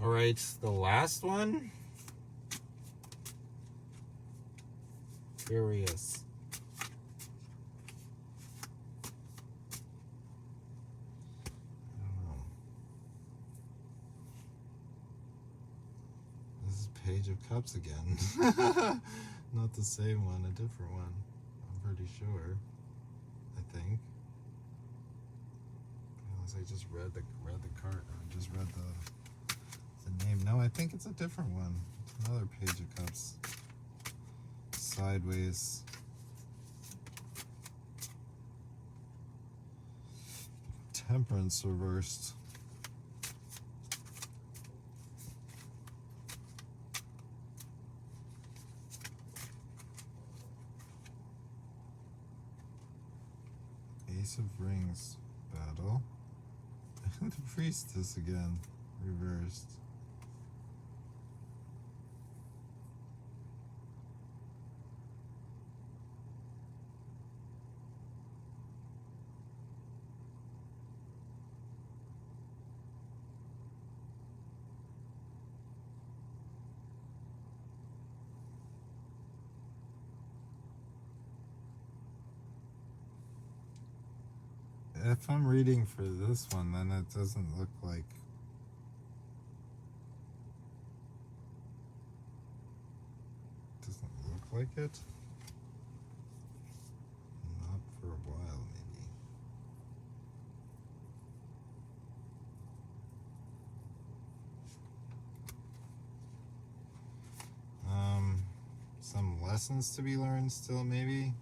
All right, the last one. Curious. I don't know. This is Page of Cups again. Not the same one, a different one. I'm pretty sure. I think. Unless I just read the card, or just read the name. No, I think it's a different one. It's another Page of Cups. Sideways. Temperance reversed. Ace of Rings battle. The Priestess again, reversed. If I'm reading for this one, then it doesn't look like... it. Not for a while, maybe. Some lessons to be learned still, maybe.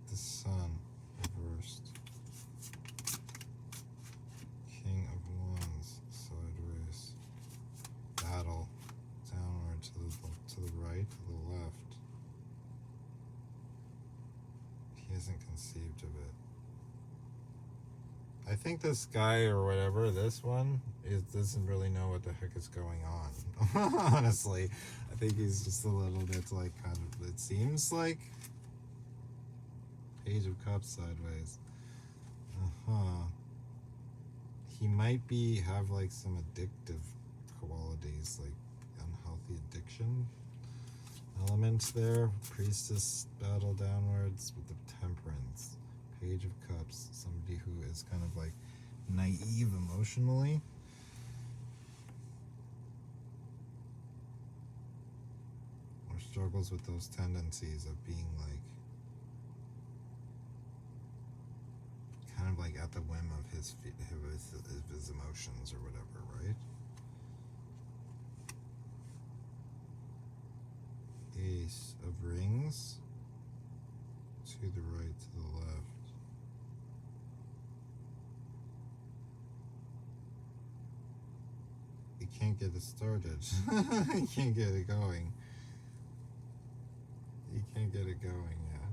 The Sun reversed. King of Wands sideways. Battle downward to the right, to the left. He hasn't conceived of it. I think this guy or whatever, this one, doesn't really know what the heck is going on. Honestly, I think he's just a little bit like kind of, it seems like Page of Cups sideways. He might have like some addictive qualities, like unhealthy addiction elements there. Priestess battle downwards with the Temperance. Page of Cups, somebody who is kind of like naive emotionally. Or struggles with those tendencies of being like kind of like at the whim of his emotions or whatever, right? Ace of Rings to the right, to the left. You can't get it started. You can't get it going. You can't get it going, yeah.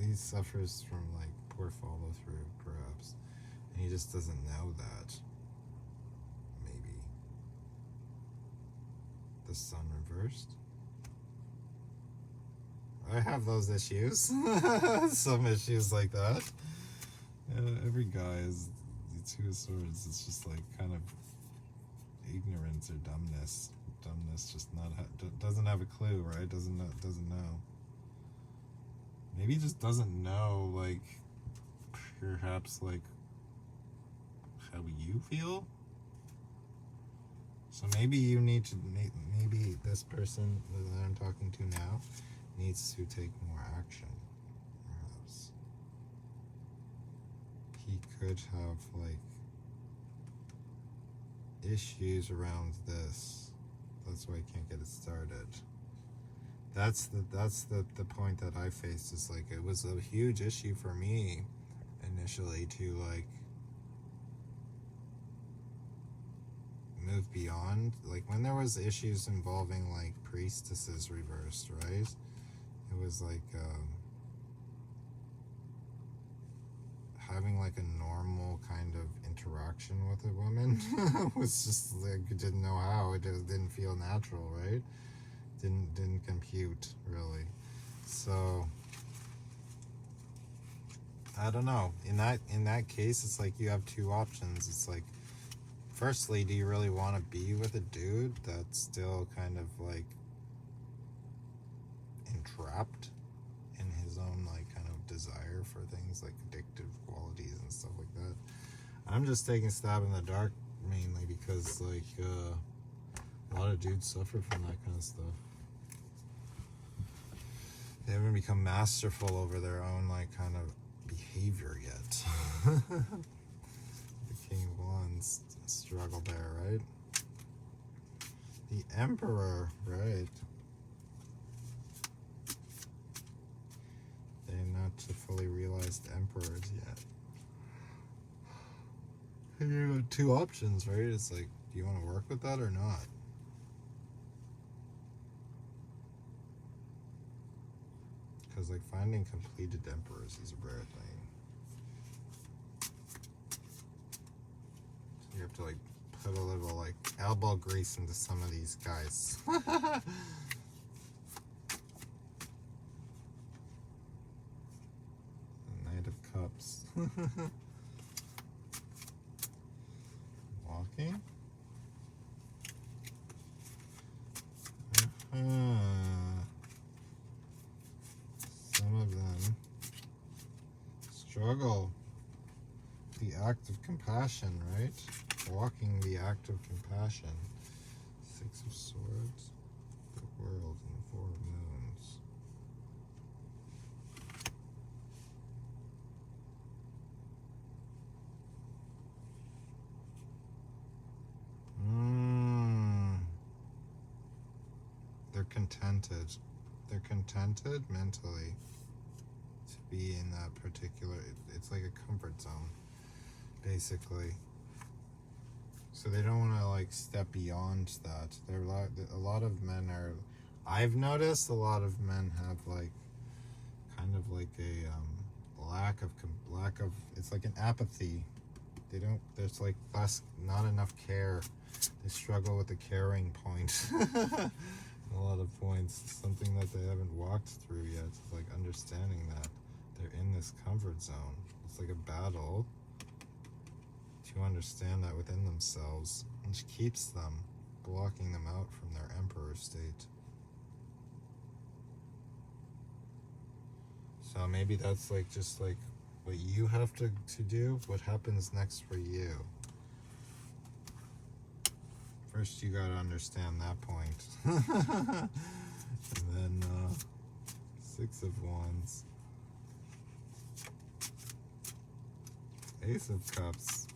He suffers from like poor follow through, perhaps. And he just doesn't know that. Maybe. The Sun reversed. I have those issues. Some issues like that. Every guy is the Two of Swords. It's just like kind of ignorance or dumbness. Dumbness, just doesn't have a clue, right? Doesn't know. Maybe he just doesn't know, like, perhaps like how you feel. So maybe you need to, maybe this person that I'm talking to now needs to take more action, perhaps. He could have like issues around this. That's why I can't get it started. That's the point that I faced, is like it was a huge issue for me initially to like move beyond, like when there was issues involving like priestesses reversed, right? It was like having like a normal kind of interaction with a woman was just like, you didn't know how. It just didn't feel natural, right? Didn't compute, really. So I don't know. In that case, it's like you have two options. It's like, firstly, do you really want to be with a dude that's still kind of like entrapped in his own like kind of desire for things like addictive qualities and stuff like that? I'm just taking a stab in the dark mainly because like a lot of dudes suffer from that kind of stuff. They haven't become masterful over their own like kind of behavior yet. The King of Wands struggle there, right? The Emperor, right? They're not fully realized emperors yet. And you have two options, right? It's like, do you want to work with that or not? Because like finding completed emperors is a rare thing. So you have to like put a little like elbow grease into some of these guys. Knight of Cups. Walking. Some of them struggle. The act of compassion, right? Walking the act of compassion. Six of Swords, the World, and the Four of Moons. They're contented. They're contented mentally to be in that particular, it's like a comfort zone, basically. So they don't want to like step beyond that. There are a lot of men are, I've noticed a lot of men have like kind of like a lack of, it's like an apathy. They don't, there's like not enough care. They struggle with the caring point. A lot of points. It's something that they haven't walked through yet. It's like understanding that they're in this comfort zone. It's like a battle to understand that within themselves, which keeps them, blocking them out from their emperor state. So maybe that's like just like what you have to do. What happens next for you? First, you gotta understand that point. And then, Six of Wands. Ace of Cups.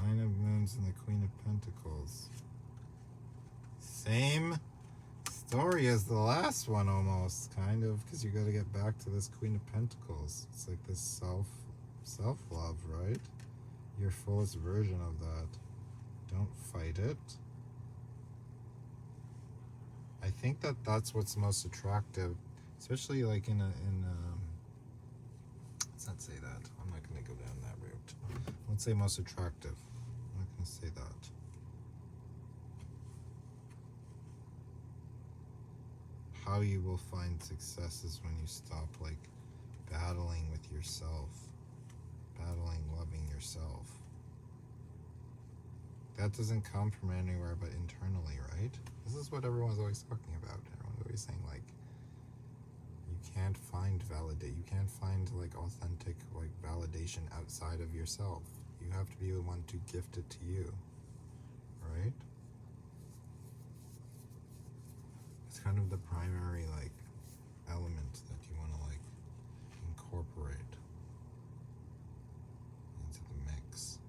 Nine of Moons and the Queen of Pentacles. Same story as the last one almost, kind of, because you got to get back to this Queen of Pentacles. It's like this self-love, right? Your fullest version of that. Don't fight it. I think that that's what's most attractive, especially like let's not say that. I'm not going to go down that route. Let's say most attractive. I'm not going to say that. How you will find success is when you stop like battling with yourself, battling loving yourself. That doesn't come from anywhere but internally, right? This is what everyone's always talking about. Everyone's always saying like you can't find you can't find like authentic like validation outside of yourself. You have to be the one to gift it to you, right? It's kind of the primary like element that you want to like incorporate into the mix,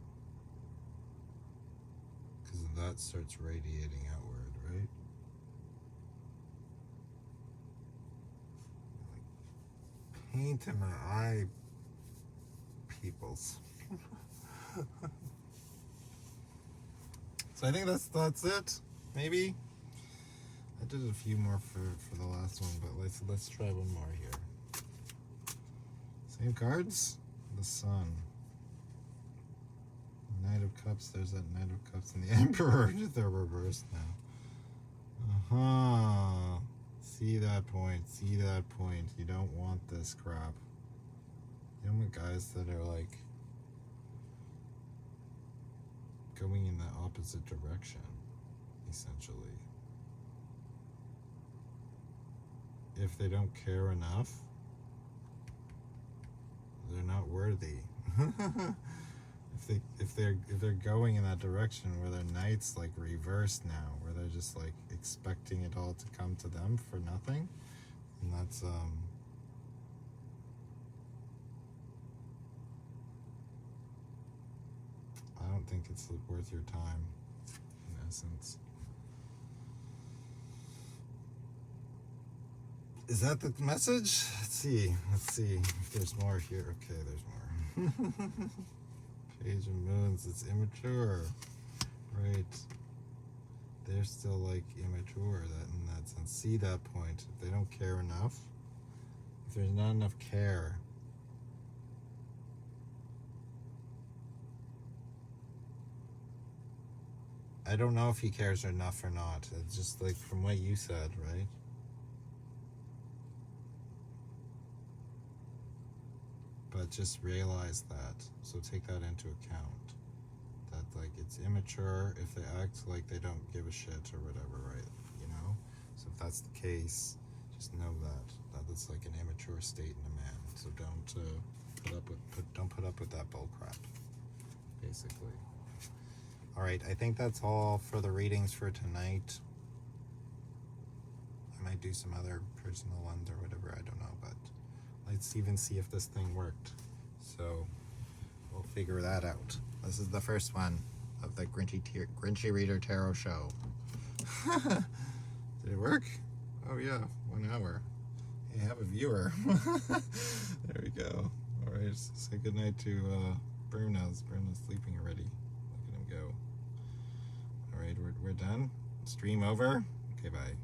because that starts radiating outward, right? Like paint in my eye, peoples. So I think that's it. Maybe I did a few more for the last one, but let's try one more here. Same cards? The Sun. Knight of Cups, there's that Knight of Cups and the Emperor. They're reversed now. Uh-huh. See that point. See that point. You don't want this crap. You don't want guys that are like going in the opposite direction, essentially. If they don't care enough, they're not worthy. if they're going in that direction where their knight's like reversed now, where they're just like expecting it all to come to them for nothing, and that's I don't think it's worth your time, in essence. Is that the message? Let's see if there's more here. Okay, there's more. Page of Moons, it's immature. Right. They're still like immature in that sense. See that point. If they don't care enough, if there's not enough care, I don't know if he cares enough or not. It's just like from what you said, right? But just realize that. So take that into account. That like it's immature if they act like they don't give a shit or whatever, right? You know? So if that's the case, just know that it's like an immature state in a man. So don't put up with that bull crap, basically. All right, I think that's all for the readings for tonight. I might do some other personal ones or whatever, I don't know, but let's even see if this thing worked. So we'll figure that out. This is the first one of the Grinchy Reader Tarot Show. Did it work? Oh yeah, 1 hour. Hey, I have a viewer. There we go. All right, say goodnight to Bruno's. Bruno's sleeping already. Look at him go. All right, we're done. Stream over. Okay, bye.